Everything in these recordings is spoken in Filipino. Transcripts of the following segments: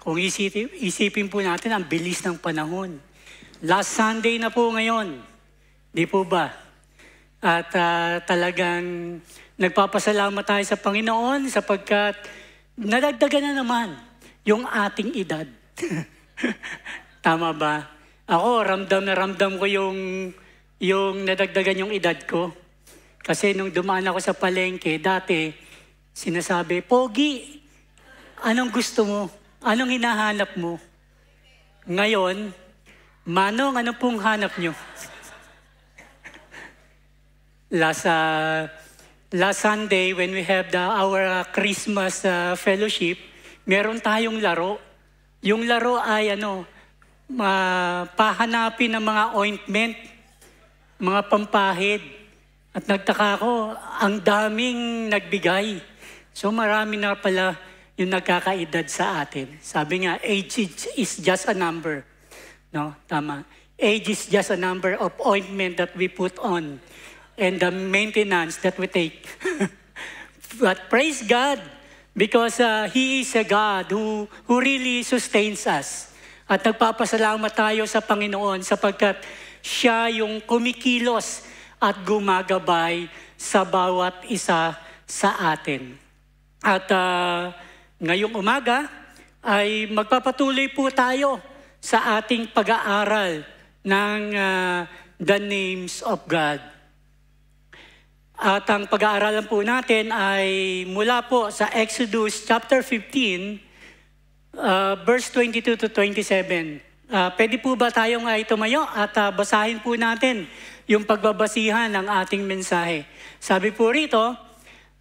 Kung isipin po natin, ang bilis ng panahon. Last Sunday na po ngayon. Di po ba? At talagang nagpapasalamat tayo sa Panginoon sapagkat nadagdagan na naman yung ating edad. Tama ba? Ako, ramdam na ramdam ko yung nadagdagan yung edad ko. Kasi nung dumaan ako sa palengke, dati, sinasabi, Pogi, anong gusto mo? Anong hinahanap mo? Ngayon, Manong, ano pong hanap nyo? Last Sunday, when we have our Christmas fellowship, meron tayong laro. Yung laro ay pahanapin ng mga ointment, mga pampahid. At nagtaka ko, ang daming nagbigay. So marami na pala yung nagkakaedad sa atin. Sabi nga, age is just a number. No, tama. Age is just a number of ointment that we put on and the maintenance that we take. But praise God because He is a God who really sustains us. At nagpapasalamat tayo sa Panginoon sapagkat Siya yung kumikilos at gumagabay sa bawat isa sa atin. At ngayong umaga ay magpapatuloy po tayo sa ating pag-aaral ng the names of God. At ang pag-aaralan po natin ay mula po sa Exodus chapter 15, verse 22 to 27. Pwede po ba tayong tumayo at basahin po natin yung pagbabasihan ng ating mensahe. Sabi po rito,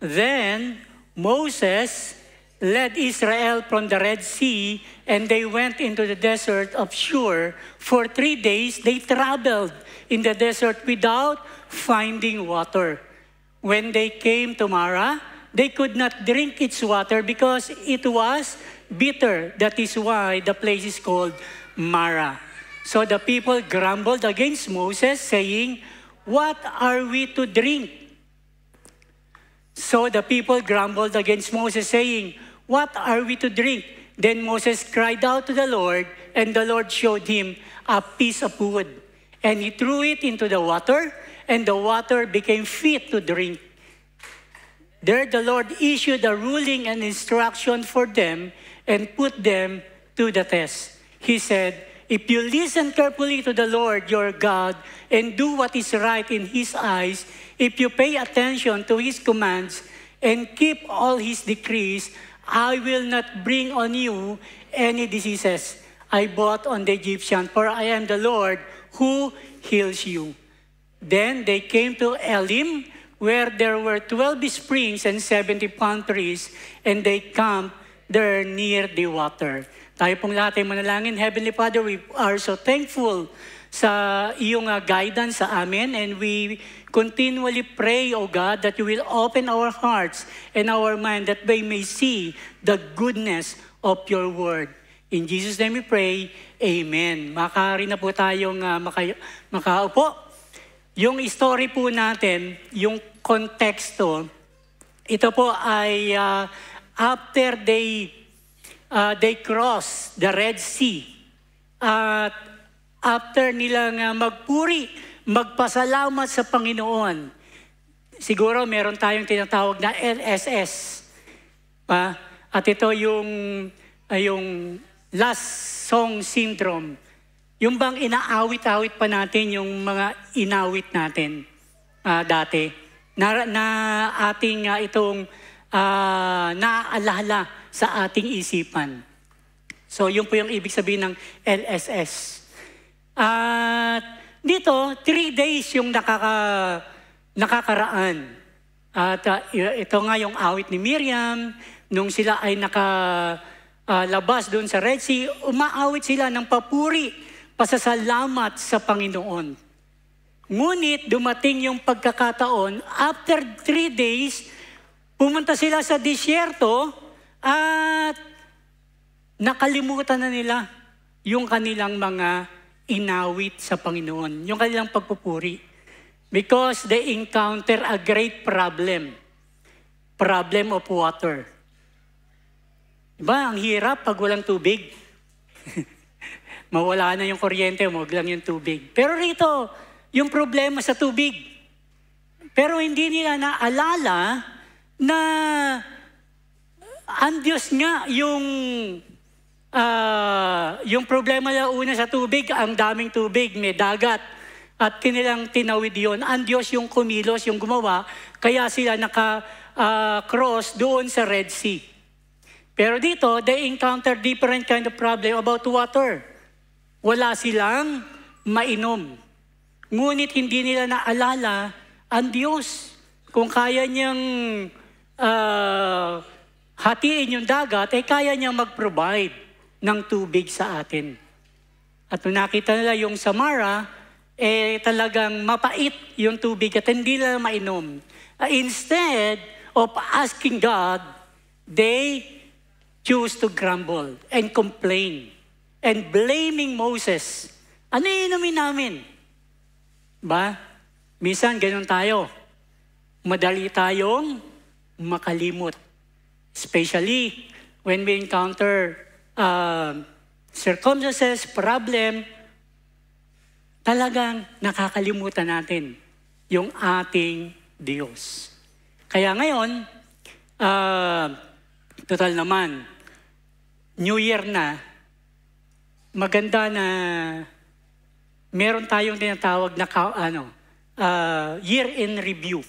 Then Moses led Israel from the Red Sea, and they went into the desert of Shur. For 3 days, they traveled in the desert without finding water. When they came to Marah, they could not drink its water because it was bitter. That is why the place is called Marah. So the people grumbled against Moses, saying, What are we to drink? So the people grumbled against Moses, saying, What are we to drink? Then Moses cried out to the Lord, and the Lord showed him a piece of wood. And he threw it into the water, and the water became fit to drink. There the Lord issued a ruling and instruction for them, and put them to the test. He said, If you listen carefully to the Lord your God, and do what is right in His eyes, if you pay attention to His commands, and keep all His decrees, I will not bring on you any diseases I brought on the Egyptians, for I am the Lord who heals you. Then they came to Elim, where there were 12 springs and 70 palm trees, and they camped there near the water. Tayo pong lahat ay manalangin. Heavenly Father, we are so thankful sa iyong guidance sa amin, and we continually pray, O God, that you will open our hearts and our mind that we may see the goodness of your word. In Jesus' name we pray, Amen. Makari na po tayong makaupo. Yung story po natin, yung konteksto, ito po ay after they cross the Red Sea, at after nilang magpuri, magpasalamat sa Panginoon. Siguro meron tayong tinatawag na LSS. At ito yung last song syndrome. Yung bang inaawit-awit pa natin yung mga inawit natin dati. Na ating itong naaalala sa ating isipan. So yun po yung ibig sabihin ng LSS. At dito, 3 days yung nakakaraan. At ito nga yung awit ni Miriam, nung sila ay nakalabas doon sa Red Sea, umaawit sila ng papuri, pasasalamat sa Panginoon. Ngunit dumating yung pagkakataon, after 3 days, pumunta sila sa disyerto at nakalimutan na nila yung kanilang mga inawit sa Panginoon, yung kanilang pagpupuri. Because they encounter a great problem of water. Diba, ang hirap pag walang tubig. Mawala na yung kuryente, wag lang yung tubig. Pero rito, yung problema sa tubig. Pero hindi nila naalala na ang Diyos nga yung problema na una sa tubig, ang daming tubig, may dagat. At kanilang tinawid yun. Ang Diyos yung kumilos, yung gumawa, kaya sila naka-cross doon sa Red Sea. Pero dito, they encounter different kind of problem about water. Wala silang mainom. Ngunit hindi nila naalala ang Diyos. Kung kaya niyang hatiin yung dagat, kaya niyang mag-provide ng tubig sa atin. At nung nakita nila yung Samara, talagang mapait yung tubig at hindi nila mainom. Instead of asking God, they choose to grumble and complain and blaming Moses. Ano inumin namin? Ba? Minsan ganun tayo. Madali tayong makalimot. Especially when we encounter circumstances, problem, talagang nakakalimutan natin yung ating Diyos. Kaya ngayon, total naman, New Year na, maganda na meron tayong tinatawag na year in review.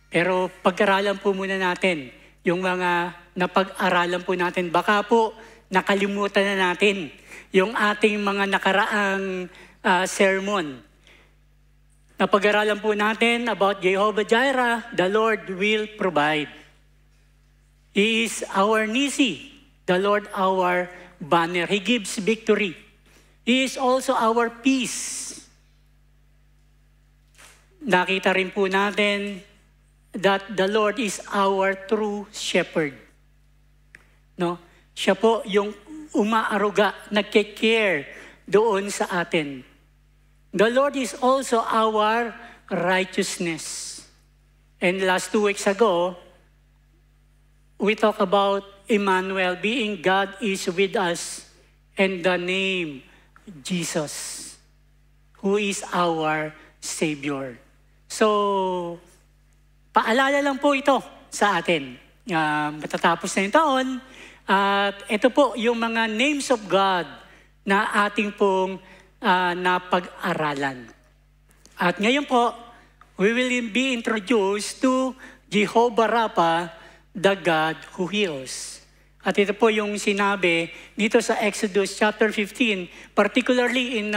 Pero pag-aralan po muna natin yung mga napag-aralan po natin. Baka po nakalimutan na natin yung ating mga nakaraang sermon. Napag-aralan po natin about Jehovah Jireh, the Lord will provide. He is our Nisi, the Lord our banner. He gives victory. He is also our peace. Nakita rin po natin that the Lord is our true shepherd. No? Siya po yung umaaruga, nagke-care doon sa atin. The Lord is also our righteousness. And last 2 weeks ago, we talk about Emmanuel, being God is with us, and the name Jesus, who is our Savior. So, paalala lang po ito sa atin. Matatapos na yung taon, at ito po yung mga names of God na ating pong napag-aralan. At ngayon po, we will be introduced to Jehovah Rapha, the God who heals. At ito po yung sinabi dito sa Exodus chapter 15, particularly in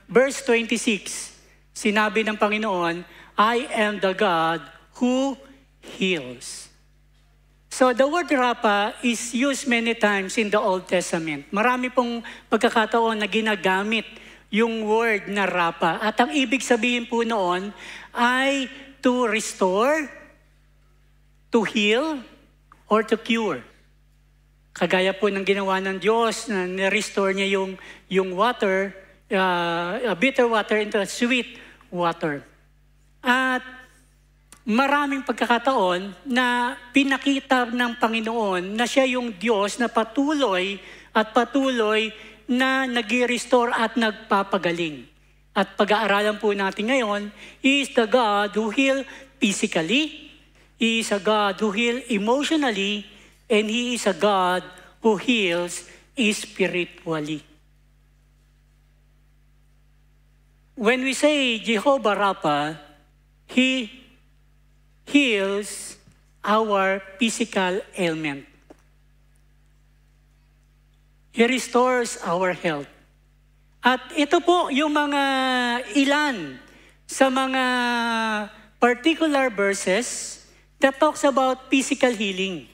verse 26, sinabi ng Panginoon, I am the God who heals. So the word Rapha is used many times in the Old Testament. Marami pong pagkakataon na ginagamit yung word na Rapha. At ang ibig sabihin po noon ay to restore, to heal, or to cure. Kagaya po ng ginawa ng Diyos na na-restore niya yung water, bitter water into sweet water. At maraming pagkakataon na pinakita ng Panginoon na siya yung Diyos na patuloy na nag-restore at nagpapagaling. At pag-aaralan po natin ngayon, He is the God who heals physically, He is a God who heals emotionally, and He is a God who heals spiritually. When we say Jehovah Rapha, He heals our physical ailment. He restores our health. At ito po yung mga ilan sa mga particular verses that talks about physical healing.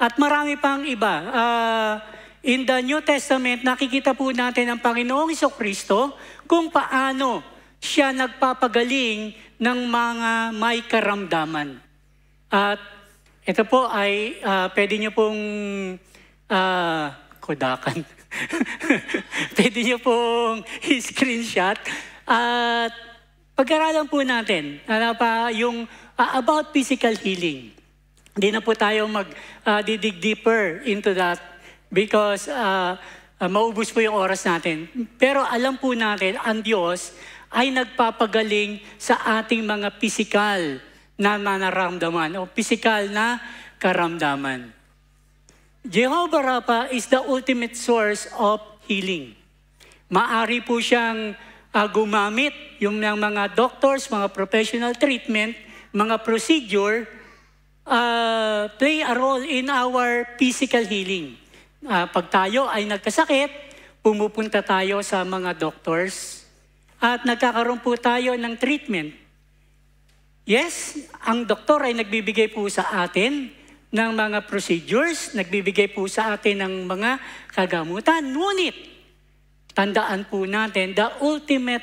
At marami pang iba. In the New Testament, nakikita po natin ang Panginoong Jesucristo kung paano siya nagpapagaling ng mga may karamdaman. At ito po ay pwede niyo pong kodakan. Pwede niyo pong screenshot. At pag-aralan po natin yung about physical healing. Hindi na po tayo dig deeper into that because maubos po yung oras natin. Pero alam po natin, ang Diyos ay nagpapagaling sa ating mga pisikal na nararamdaman o pisikal na karamdaman. Jehovah Rapha is the ultimate source of healing. Maari po siyang gumamit yung mga doctors, mga professional treatment, mga procedure, play a role in our physical healing. Pag tayo ay nagkasakit, pumupunta tayo sa mga doctors at nagkakaroon po tayo ng treatment. Yes, ang doktor ay nagbibigay po sa atin ng mga procedures, nagbibigay po sa atin ng mga kagamutan. Ngunit, tandaan po natin, the ultimate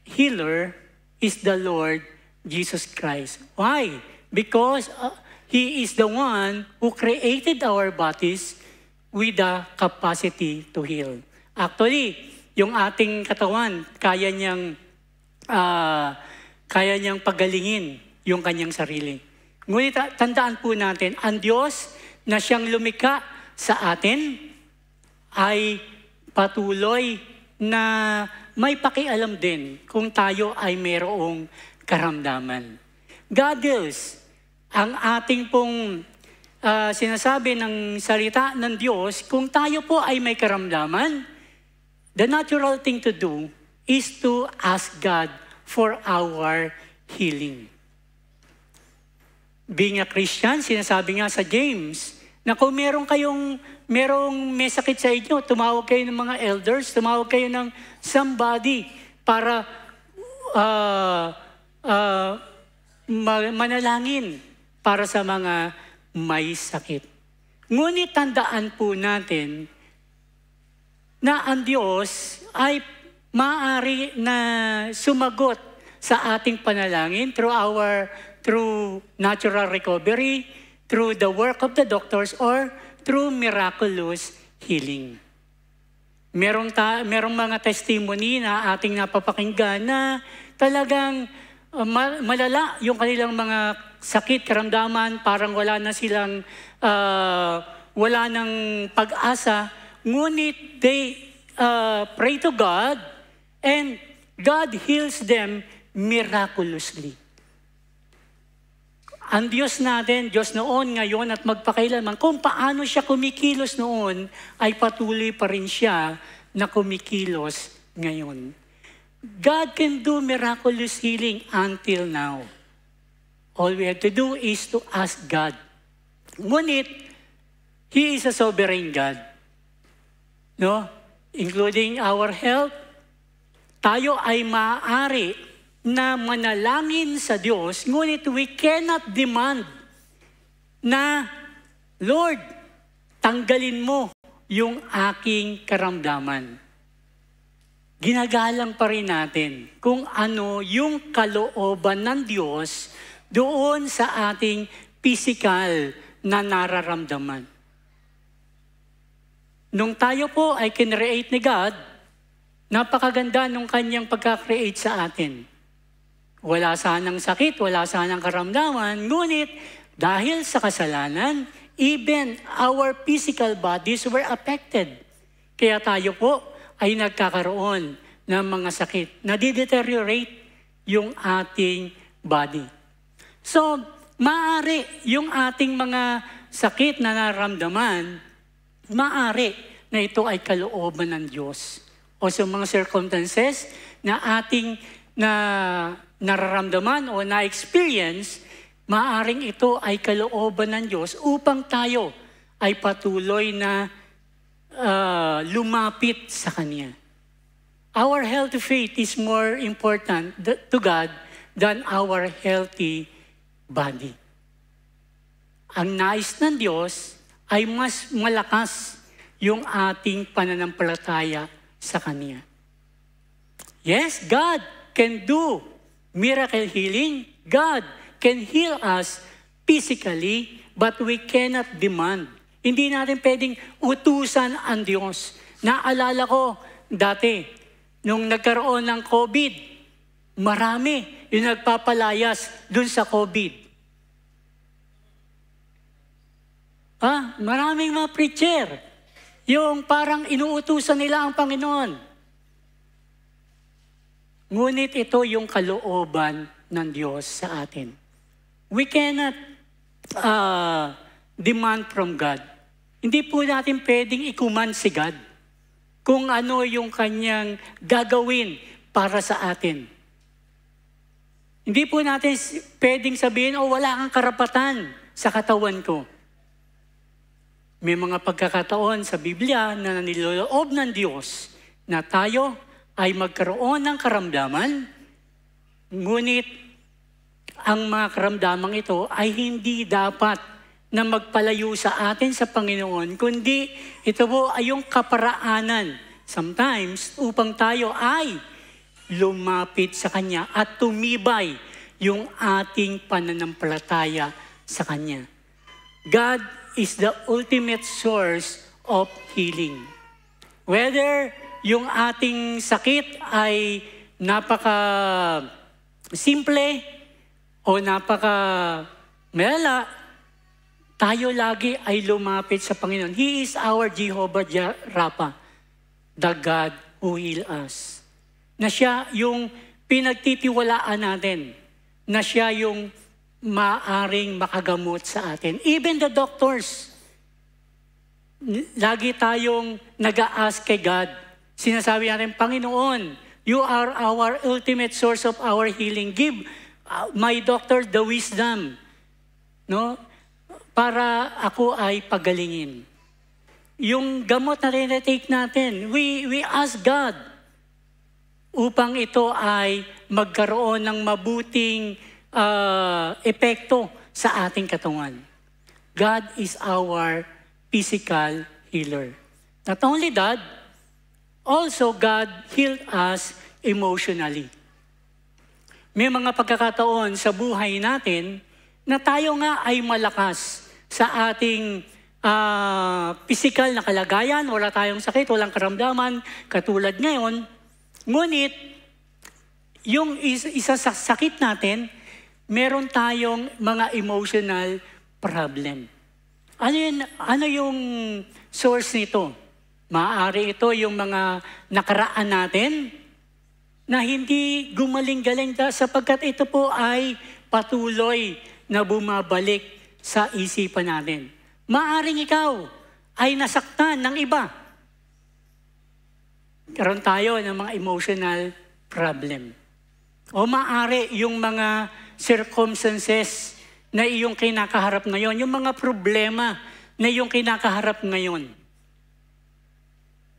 healer is the Lord Jesus Christ. Why? Because He is the one who created our bodies with the capacity to heal. Actually, yung ating katawan, kaya niyang pagalingin yung kanyang sarili. Ngunit tandaan po natin, ang Diyos na siyang lumikha sa atin ay patuloy na may pakialam din kung tayo ay mayroong karamdaman. God wills, ang ating pong sinasabi ng salita ng Diyos, kung tayo po ay may karamdaman, the natural thing to do is to ask God for our healing. Being a Christian, sinasabi nga sa James, na kung merong may sakit sa inyo, tumawag kayo ng mga elders, tumawag kayo ng somebody para manalangin para sa mga may sakit. Ngunit tandaan po natin na ang Diyos ay maaari na sumagot sa ating panalangin through natural recovery, through the work of the doctors, or through miraculous healing. Merong mga testimony na ating napapakinggan na talagang malala yung kanilang mga sakit, karamdaman, parang wala nang pag-asa, ngunit they pray to God and God heals them miraculously. Ang Diyos natin, Diyos noon, ngayon at magpakailanman, kung paano siya kumikilos noon, ay patuloy pa rin siya na kumikilos ngayon. God can do miraculous healing until now. All we have to do is to ask God. Ngunit, He is a sovereign God. No? Including our health, tayo ay maaari na manalangin sa Diyos, ngunit we cannot demand na, Lord, tanggalin mo yung aking karamdaman. Ginagalang pa rin natin kung ano yung kalooban ng Diyos doon sa ating physical na nararamdaman. Nung tayo po ay kinreate ni God, napakaganda nung kanyang pagka-create sa atin. Wala sanang sakit, wala sanang karamdaman, ngunit dahil sa kasalanan, even our physical bodies were affected. Kaya tayo po ay nagkakaroon ng mga sakit. Nadideteriorate yung ating body. So, maaari yung ating mga sakit na nararamdaman, maaari na ito ay kalooban ng Diyos. O sa mga circumstances na ating nararamdaman o na-experience, maaaring ito ay kalooban ng Diyos upang tayo ay patuloy na lumapit sa Kanya. Our healthy faith is more important to God than our healthy body. Ang nais ng Diyos ay mas malakas yung ating pananampalataya sa Kanya. Yes, God can do miracle healing. God can heal us physically, but we cannot demand. Hindi natin pwedeng utusan ang Diyos. Naalala ko dati, nung nagkaroon ng COVID, marami yung nagpapalayas dun sa COVID. Maraming mga preacher. Yung parang inuutusan nila ang Panginoon. Ngunit ito yung kalooban ng Diyos sa atin. We cannot demand from God. Hindi po natin pwedeng ikuman si God kung ano yung kanyang gagawin para sa atin. Hindi po natin pwedeng sabihin, wala kang karapatan sa katawan ko. May mga pagkakataon sa Biblia na niloloob ng Diyos na tayo ay magkaroon ng karamdaman, ngunit ang mga karamdamang ito ay hindi dapat na magpalayo sa atin sa Panginoon, kundi ito po ay yung kaparaanan sometimes upang tayo ay lumapit sa Kanya at tumibay yung ating pananampalataya sa Kanya. God is the ultimate source of healing. Whether yung ating sakit ay napaka-simple o napaka-malala, tayo lagi ay lumapit sa Panginoon. He is our Jehovah Rapha, the God who heals us. Na siya yung pinagtitiwalaan natin. Na siya yung maaring makagamot sa atin. Even the doctors, lagi tayong nag-a-ask kay God. Sinasabi natin, Panginoon, you are our ultimate source of our healing. Give my doctor the wisdom, no? Para ako ay pagalingin. Yung gamot na tinatake natin, we ask God upang ito ay magkaroon ng mabuting epekto sa ating katawan. God is our physical healer. Not only that, also God healed us emotionally. May mga pagkakataon sa buhay natin na tayo nga ay malakas sa ating physical na kalagayan, wala tayong sakit, walang karamdaman, katulad ngayon. Ngunit, yung isa sa sakit natin, meron tayong mga emotional problem. Ano yung source nito? Maaari ito yung mga nakaraan natin na hindi gumaling-galing sapagkat ito po ay patuloy na bumabalik sa isipan natin. Maaring ikaw ay nasaktan ng iba. Karoon tayo ng mga emotional problem. O maaari yung mga circumstances na iyong kinakaharap ngayon, yung mga problema na iyong kinakaharap ngayon.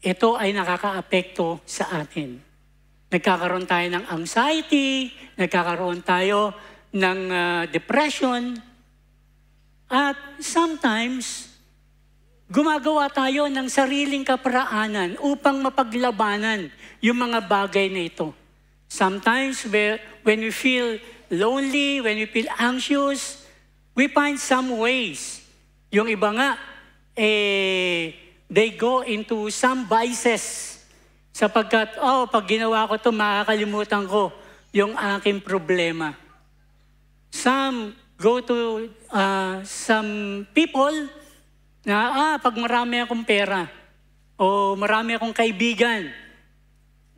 Ito ay nakakaapekto sa atin. Nagkakaroon tayo ng anxiety, nagkakaroon tayo ng depression, at sometimes, gumagawa tayo ng sariling kaparaanan upang mapaglabanan yung mga bagay na ito. Sometimes, when we feel lonely, when we feel anxious, we find some ways. Yung iba nga, they go into some vices. Sapagkat, pag ginawa ko ito, makakalimutan ko yung aking problema. Some go to some people na, pag marami akong pera o marami akong kaibigan,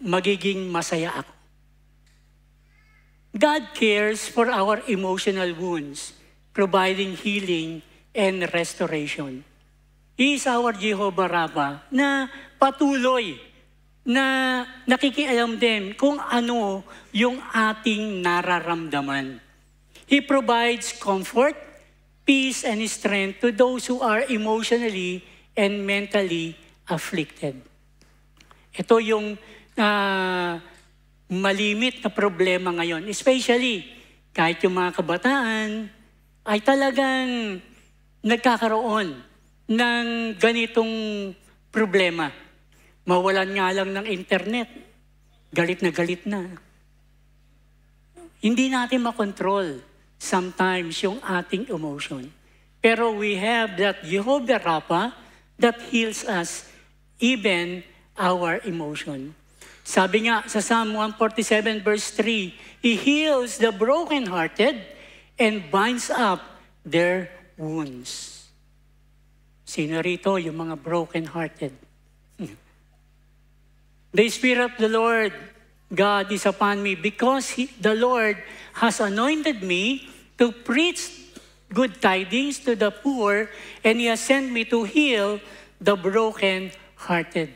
magiging masaya ako. God cares for our emotional wounds, providing healing and restoration. He is our Jehovah Rapha na patuloy na nakikialam din kung ano yung ating nararamdaman. He provides comfort, peace, and strength to those who are emotionally and mentally afflicted. Ito yung malimit na problema ngayon. Especially, kahit yung mga kabataan ay talagang nagkakaroon ng ganitong problema. Mawalan nga lang ng internet, galit na. Hindi natin makontrol sometimes yung ating emotion. Pero we have that Jehovah Rapha that heals us, even our emotion. Sabi nga sa Psalm 147 verse 3, He heals the brokenhearted and binds up their wounds. Sino rito? Yung mga broken-hearted. The Spirit of the Lord God is upon me because the Lord has anointed me to preach good tidings to the poor, and He has sent me to heal the broken-hearted.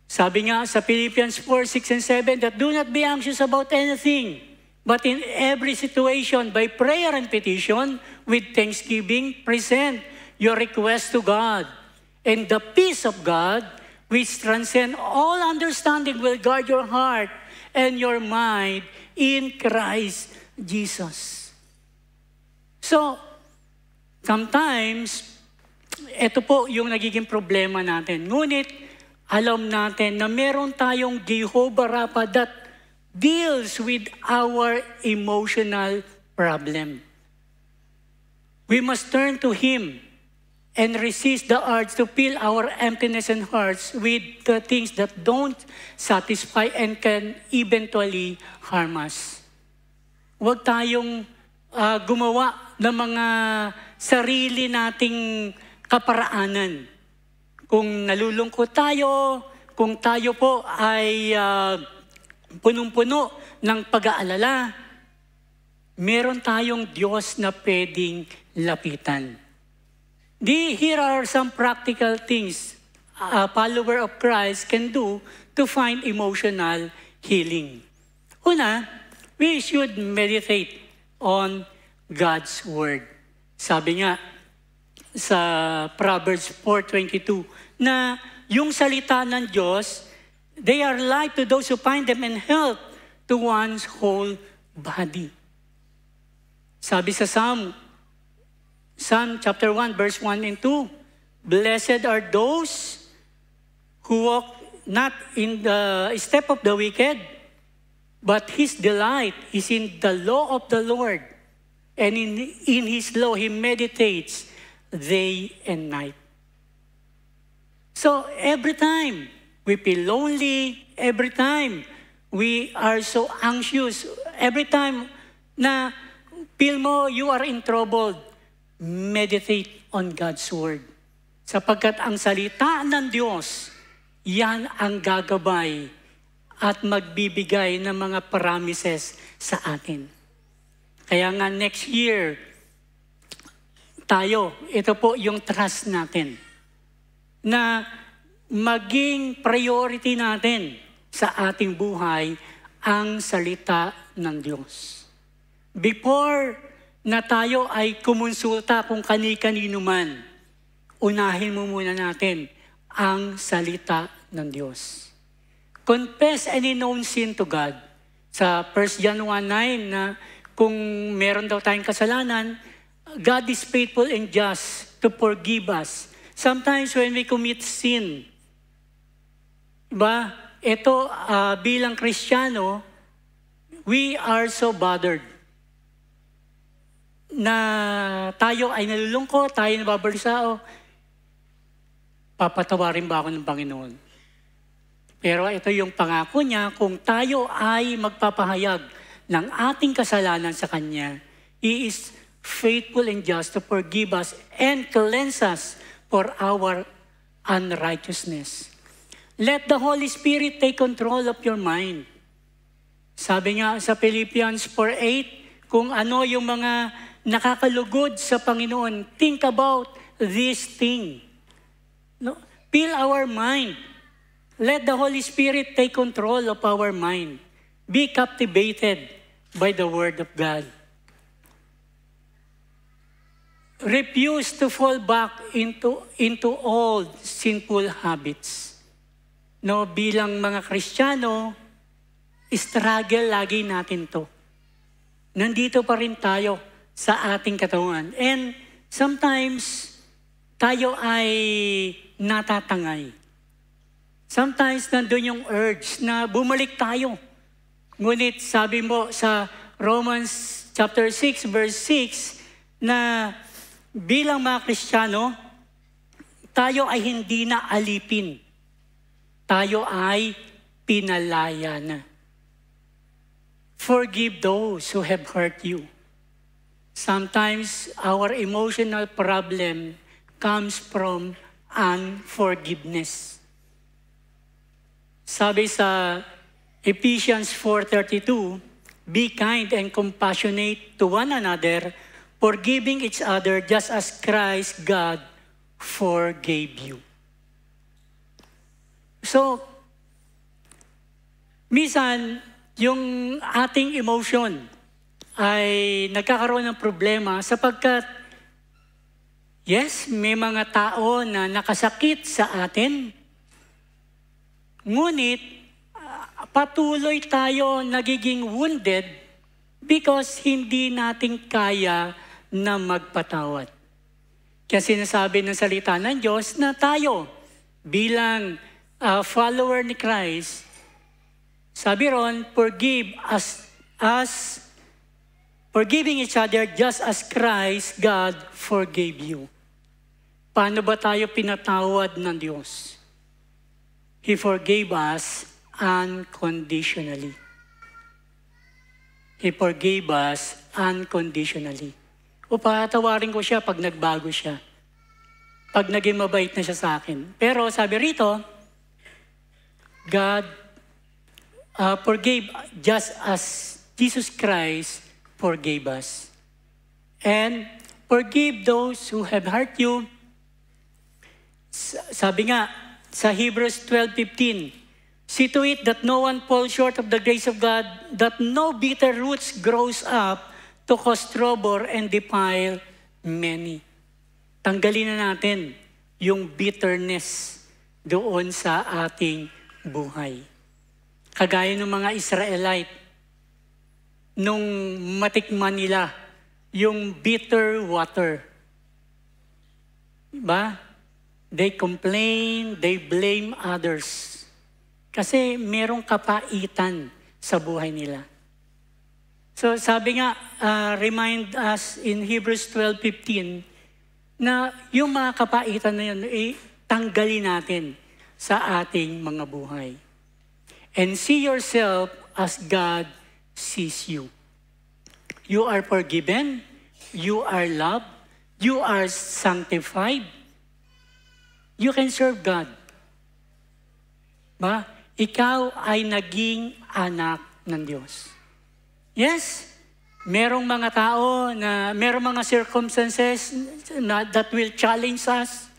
Sabi nga sa Philippians 4, 6, and 7, that do not be anxious about anything, but in every situation, by prayer and petition, with thanksgiving, present your request to God. And the peace of God, which transcends all understanding, will guard your heart and your mind in Christ Jesus. So, sometimes, ito po yung nagiging problema natin. Ngunit, alam natin na meron tayong Jehovah Rapha that deals with our emotional problem. We must turn to Him and resist the urge to fill our emptiness and hearts with the things that don't satisfy and can eventually harm us. Huwag tayong gumawa ng mga sarili nating kaparaanan. Kung nalulungkot tayo, kung tayo po ay punong-puno ng pag-aalala, meron tayong Diyos na pwedeng lapitan. Here are some practical things a follower of Christ can do to find emotional healing. Una, we should meditate on God's Word. Sabi nga sa Proverbs 4:22 na yung salita ng Diyos, they are life to those who find them and health to one's whole body. Sabi sa Psalm chapter 1, verse 1 and 2, blessed are those who walk not in the step of the wicked, but his delight is in the law of the Lord, and in his law he meditates day and night. So every time we feel lonely, every time we are so anxious, every time na feel mo you are in trouble, meditate on God's Word. Sapagkat ang salita ng Diyos, yan ang gagabay at magbibigay ng mga promises sa atin. Kaya nga next year, ito po yung trust natin, na maging priority natin sa ating buhay ang salita ng Diyos. Before na tayo ay kumonsulta kung kani-kanino man, unahin mo muna natin ang salita ng Diyos. Confess any known sin to God. Sa 1 John 1:9 na kung meron daw tayong kasalanan, God is faithful and just to forgive us. Sometimes when we commit sin, ito bilang Kristiyano, we are so bothered na tayo ay nalulungkot, tayo nababalisa, papatawarin ba ako ng Panginoon? Pero ito yung pangako niya, kung tayo ay magpapahayag ng ating kasalanan sa Kanya, He is faithful and just to forgive us and cleanse us for our unrighteousness. Let the Holy Spirit take control of your mind. Sabi nga sa Philippians 4:8, kung ano yung mga nakakalugod sa Panginoon, think about this thing. No? Fill our mind. Let the Holy Spirit take control of our mind. Be captivated by the Word of God. Refuse to fall back into old sinful habits. No, bilang mga Kristiyano, struggle lagi natin to. Nandito pa rin tayo sa ating katawan. And sometimes, tayo ay natatangay. Sometimes, nandun yung urge na bumalik tayo. Ngunit sabi mo sa Romans chapter 6, verse 6, na bilang mga Kristiyano, tayo ay hindi na alipin. Tayo ay pinalaya na. Forgive those who have hurt you. Sometimes, our emotional problem comes from unforgiveness. Sabi sa Ephesians 4:32, be kind and compassionate to one another, forgiving each other just as Christ God forgave you. So, minsan, yung ating emotion ay nagkakaroon ng problema sapagkat, yes, may mga tao na nakasakit sa atin, ngunit patuloy tayo nagiging wounded because hindi natin kaya na magpatawad. Kaya sinasabi ng salita ng Diyos na tayo bilang follower ni Christ, sabi ron, forgiving each other just as Christ, God, forgave you. Paano ba tayo pinatawad ng Diyos? He forgave us unconditionally. He forgave us unconditionally. O patawarin ko siya pag nagbago siya. Pag naging mabait na siya sa akin. Pero sabi rito, God forgave just as Jesus Christ forgave us. And forgive those who have hurt you. Sabi nga, sa Hebrews 12:15, see to it that no one falls short of the grace of God, that no bitter roots grows up to cause trouble and defile many. Tanggalin na natin yung bitterness doon sa ating buhay. Kagaya ng mga Israelite, nung matikman nila yung bitter water. Diba? They complain, they blame others. Kasi merong kapaitan sa buhay nila. So sabi nga, remind us in Hebrews 12:15, na yung mga kapaitan na yun, tanggalin natin sa ating mga buhay. And see yourself as God sees you. You are forgiven, you are loved, you are sanctified, you can serve God. Ba? Ikaw ay naging anak ng Diyos. Yes, merong mga tao na merong mga circumstances that will challenge us.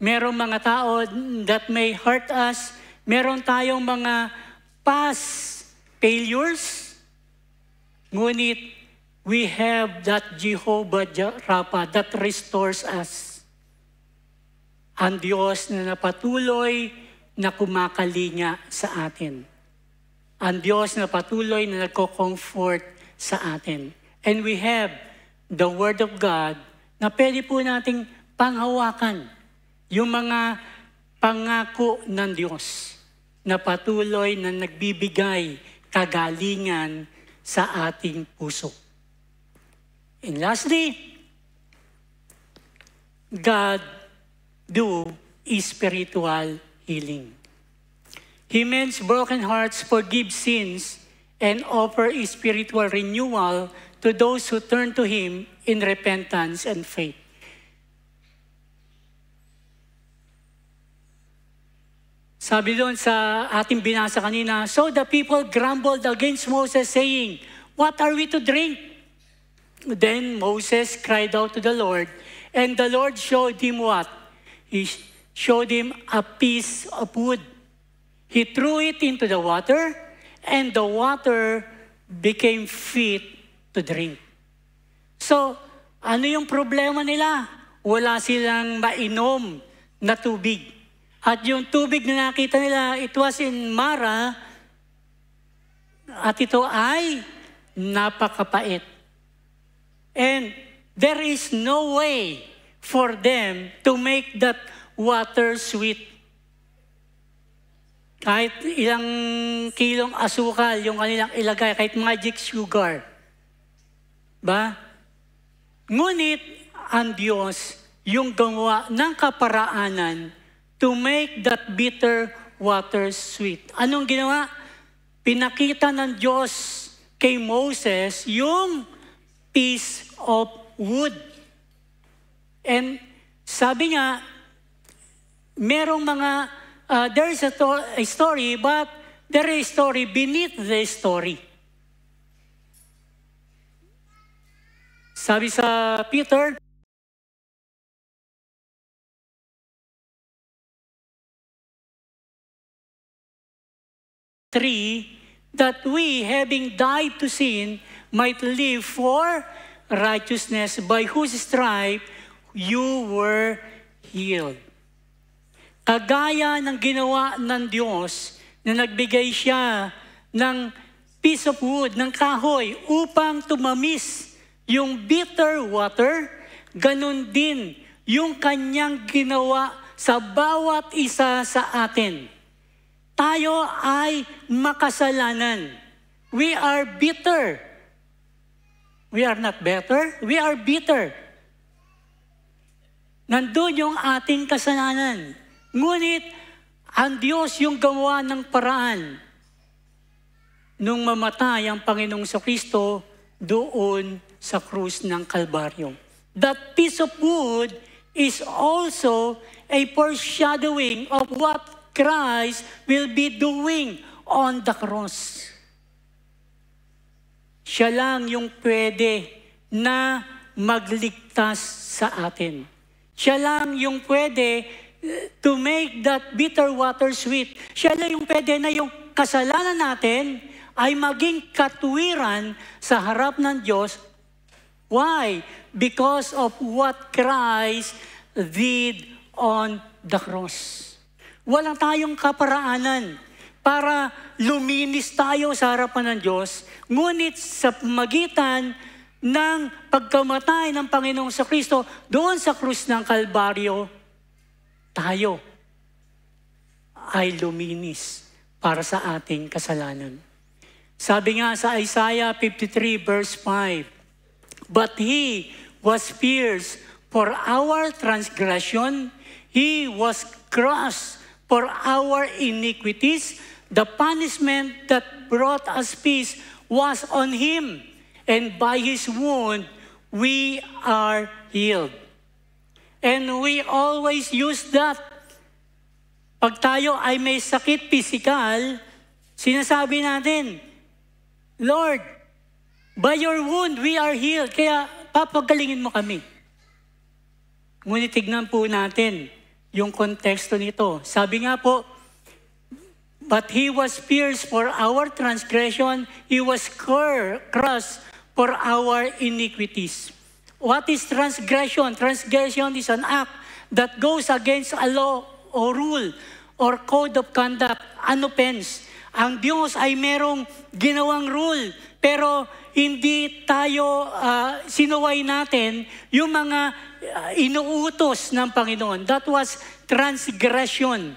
Merong mga tao that may hurt us. Meron tayong mga past failures. Ngunit we have that Jehovah Rapha that restores us. Ang Diyos na napatuloy na kumakalinga sa atin. Ang Diyos na patuloy na nagko-comfort sa atin. And we have the Word of God na pwede po nating panghawakan yung mga pangako ng Diyos na patuloy na nagbibigay kagalingan sa ating puso. And lastly, God do spiritual healing. He mends broken hearts, forgives sins, and offer spiritual renewal to those who turn to Him in repentance and faith. Sabi doon sa ating binasa kanina, so the people grumbled against Moses, saying, what are we to drink? Then Moses cried out to the Lord, and the Lord showed him what? He showed him a piece of wood. He threw it into the water, and the water became fit to drink. So, ano yung problema nila? Wala silang mainom na tubig. At yung tubig na nakita nila, it was in Mara, at ito ay napakapait. And there is no way for them to make that water sweet. Kahit ilang kilong asukal yung kanilang ilagay, kahit magic sugar. Ba? Ngunit ang Diyos yung gawa ng kaparaanan to make that bitter water sweet. Anong ginawa? Pinakita ng Diyos kay Moses yung piece of wood. And Sabi nga, merong mga, there is a story, but there is a story beneath the story. Sabi sa Peter, that we, having died to sin, might live for righteousness, by whose stripe you were healed. Kagaya ng ginawa ng Diyos na nagbigay siya ng piece of wood, ng kahoy, upang tumamis yung bitter water, ganun din yung kanyang ginawa sa bawat isa sa atin. Tayo ay makasalanan. We are bitter. We are not better. We are bitter. Nandun yung ating kasalanan. Ngunit, ang Diyos yung gawa ng paraan nung mamatay ang Panginoong Kristo doon sa krus ng Kalbaryo. That piece of wood is also a foreshadowing of what Christ will be doing on the cross. Siya lang yung pwede na magligtas sa atin. Siya lang yung pwede to make that bitter water sweet. Siya lang yung pwede na yung kasalanan natin ay maging katuwiran sa harap ng Diyos. Why? Because of what Christ did on the cross. Walang tayong kaparaanan para luminis tayo sa harapan ng Diyos, ngunit sa magitan ng pagkamatay ng Panginoong Kristo doon sa krus ng Kalbaryo, tayo ay luminis para sa ating kasalanan. Sabi nga sa Isaiah 53 verse 5, but He was pierced for our transgression, He was crushed for our iniquities. The punishment that brought us peace was on Him, and by His wound we are healed. And we always use that. Pag tayo ay may sakit pisikal, sinasabi natin, Lord, by your wound we are healed. Kaya papagalingin mo kami. Ngunit tignan po natin yung konteksto nito. Sabi nga po, but He was pierced for our transgression, He was crushed for our iniquities. What is transgression? Transgression is an act that goes against a law or rule or code of conduct, an offense. Ang Diyos ay merong ginawang rule, pero hindi tayo sinuway natin yung mga inuutos ng Panginoon. That was transgression.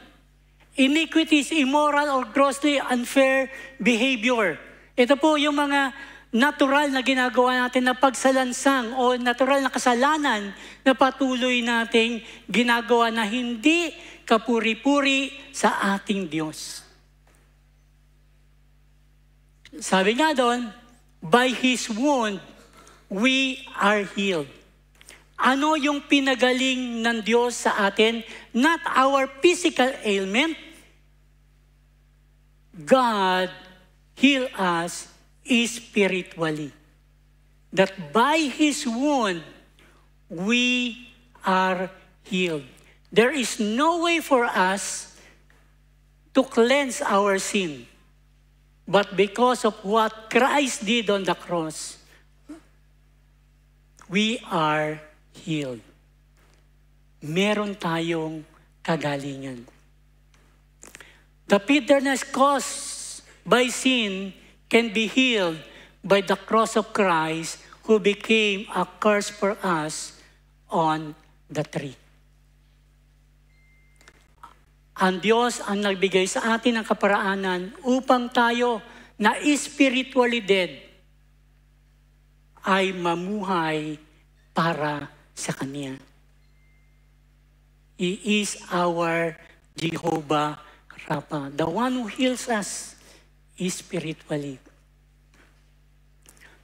Iniquity is immoral or grossly unfair behavior. Ito po yung mga natural na ginagawa natin na pagsalansang o natural na kasalanan na patuloy nating ginagawa na hindi kapuri-puri sa ating Diyos. Sabi nga doon, by His wound, we are healed. Ano yung pinagaling ng Diyos sa atin? Not our physical ailment. God heal us spiritually. That by His wound, we are healed. There is no way for us to cleanse our sin. But because of what Christ did on the cross, we are healed. Meron tayong kagalingan. The bitterness caused by sin can be healed by the cross of Christ who became a curse for us on the tree. Ang Diyos ang nagbigay sa atin ng kaparaanan upang tayo na spiritually dead ay mamuhay para sa Kanya. He is our Jehovah Rapha, the one who heals us spiritually.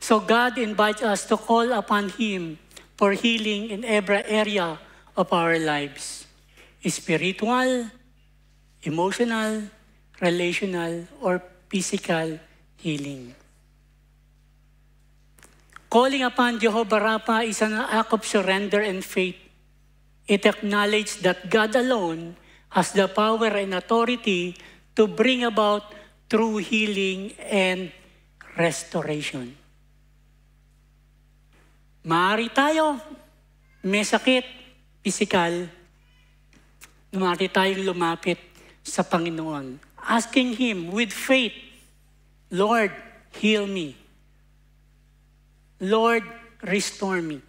So God invites us to call upon Him for healing in every area of our lives. Spiritual, emotional, relational, or physical healing. Calling upon Jehovah Rapha is an act of surrender and faith. It acknowledges that God alone has the power and authority to bring about true healing and restoration. Maaari tayo, may sakit, physical, maaari tayong lumapit sa Panginoon, asking Him with faith, Lord, heal me. Lord, restore me.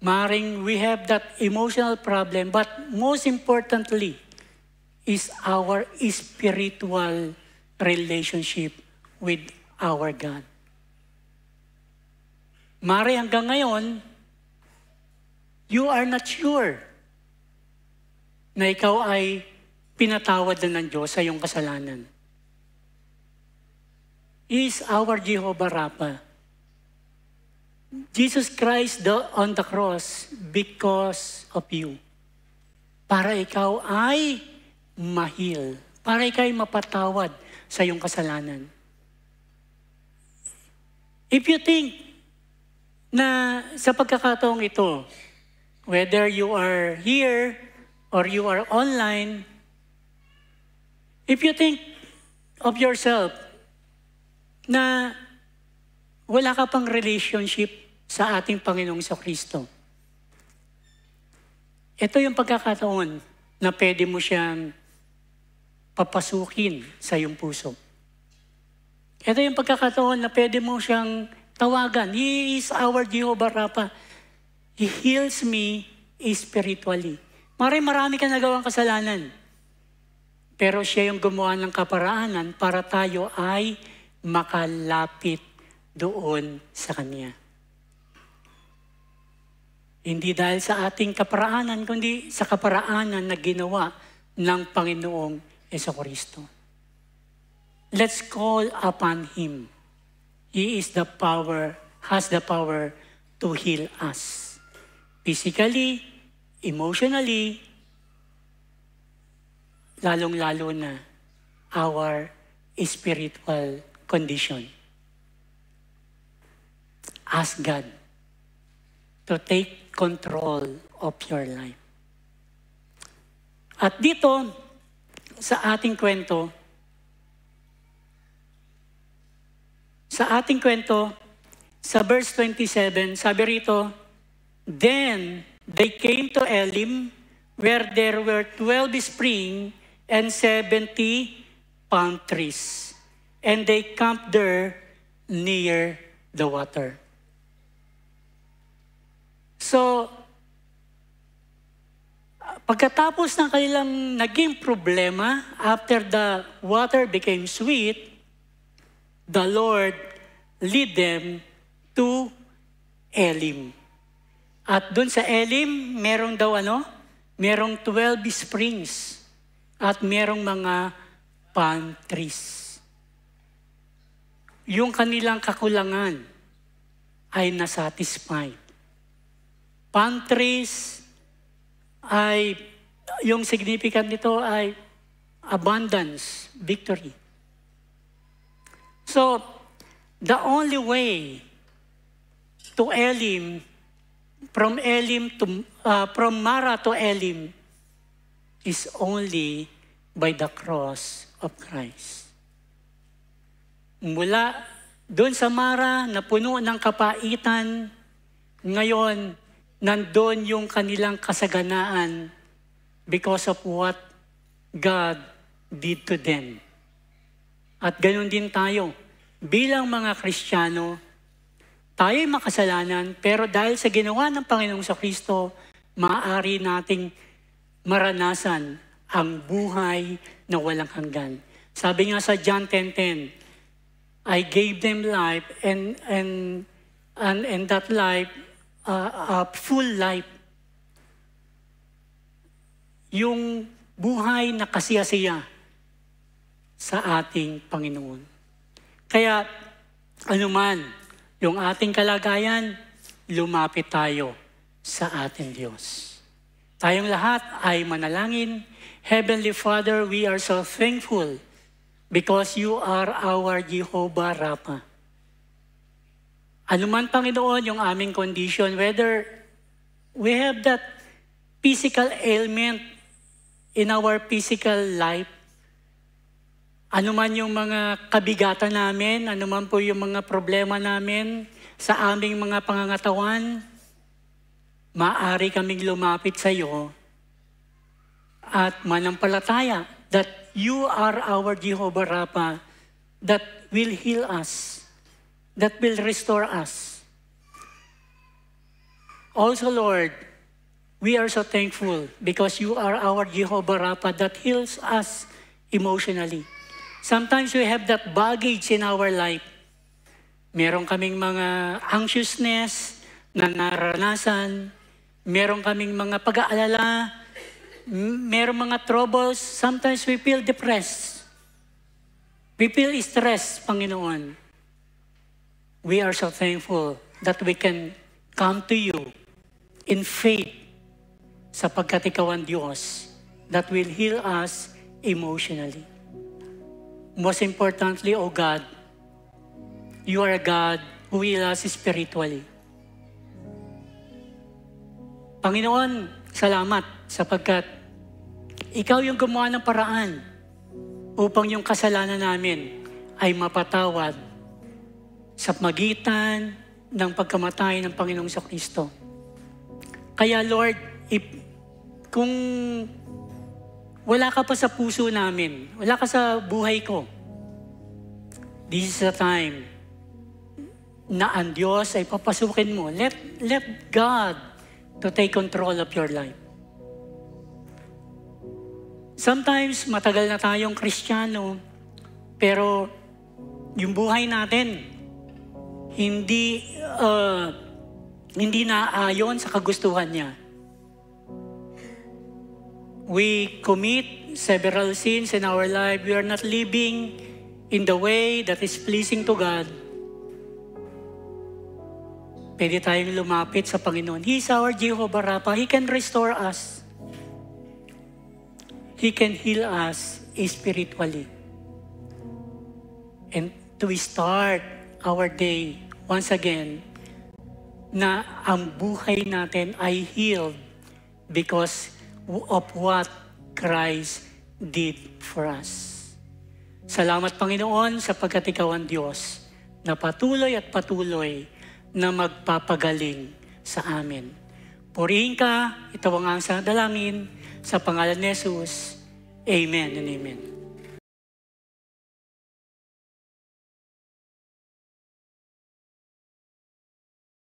Maaring we have that emotional problem, but most importantly is our spiritual relationship with our God. Maaari hanggang ngayon, you are not sure na ikaw ay pinatawad na ng Diyos sa iyong kasalanan. He is our Jehovah Rapha. Jesus Christ on the cross because of you. Para ikaw ay mahil. Para ikaw ay mapatawad sa iyong kasalanan. If you think na sa pagkakataong ito, whether you are here or you are online, if you think of yourself na wala ka pang relationship sa ating Panginoong Kristo, ito yung pagkakataon na pwede mo siyang papasukin sa iyong puso. Ito yung pagkakataon na pwede mo siyang tawagan. He is our Jehovah Rapha. He heals me spiritually. Marami ka nagawang kasalanan. Pero siya yung gumawa ng kaparaanan para tayo ay makalapit doon sa Kanya. Hindi dahil sa ating kaparaanan, kundi sa kaparaanan na ginawa ng Panginoong Jesucristo. Let's call upon Him. He is the power, has the power to heal us. Physically, emotionally, lalong-lalo na our spiritual condition. Ask God to take control of your life. At dito, sa ating kwento, sa verse 27, sabi rito, Then they came to Elim, where there were 12 springs and 70 palm trees. And they camped there near the water. So, pagkatapos ng kanilang naging problema, after the water became sweet, the Lord lead them to Elim. At dun sa Elim, merong daw merong 12 springs at merong mga palm trees. Yung kanilang kakulangan ay nasatisfied. Palm trees ay, yung significant nito ay abundance, victory. So, the only way to Elim, from Mara to Elim, is only by the cross of Christ. Mula doon sa Mara na puno ng kapaitan, ngayon, nandun yung kanilang kasaganaan because of what God did to them. At ganoon din tayo. Bilang mga Kristiyano, tayo'y makasalanan, pero dahil sa ginawa ng Panginoong Kristo, maaari nating maranasan ang buhay na walang hanggan. Sabi nga sa John 10:10, I gave them life and that life, a full life. Yung buhay na kasiyasiya sa ating Panginoon. Kaya, anuman, yung ating kalagayan, lumapit tayo sa ating Diyos. Tayong lahat ay manalangin. Heavenly Father, we are so thankful because you are our Jehovah Rapha. Ano man, Panginoon, yung aming condition, whether we have that physical ailment in our physical life, ano man yung mga kabigatan namin, ano man po yung mga problema namin sa aming mga pangangatawan, maaari kaming lumapit sa iyo at manampalataya that you are our Jehovah Rapha that will heal us, that will restore us. Also, Lord, we are so thankful because you are our Jehovah Rapha that heals us emotionally. Sometimes we have that baggage in our life. Meron kaming mga anxiousness na naranasan, meron kaming mga pag-aalala, meron mga troubles. Sometimes we feel depressed. We feel stressed, Panginoon. We are so thankful that we can come to you in faith sapagkat ikaw ang Diyos that will heal us emotionally. Most importantly, O God, you are a God who heals us spiritually. Panginoon, salamat sapagkat ikaw yung gumawa ng paraan upang yung kasalanan namin ay mapatawad sa magitan ng pagkamatay ng Panginoong Kristo. Kaya Lord, kung wala ka pa sa puso namin, wala ka sa buhay ko, this is the time na ang Diyos ay papasukin mo. Let God to take control of your life. Sometimes, matagal na tayong Kristiyano, pero yung buhay natin, hindi naayon sa kagustuhan niya. We commit several sins in our life. We are not living in the way that is pleasing to God. Pwede tayong lumapit sa Panginoon. He is our Jehovah Rapha. He can restore us. He can heal us spiritually. And to start our day once again, na ang buhay natin ay healed because of what Christ did for us. Salamat, Panginoon, sapagkat ikaw ang Diyos na patuloy at patuloy na magpapagaling sa amin. Purihin ka, ito ang sa dalangin, sa pangalan ni Jesus. Amen and amen.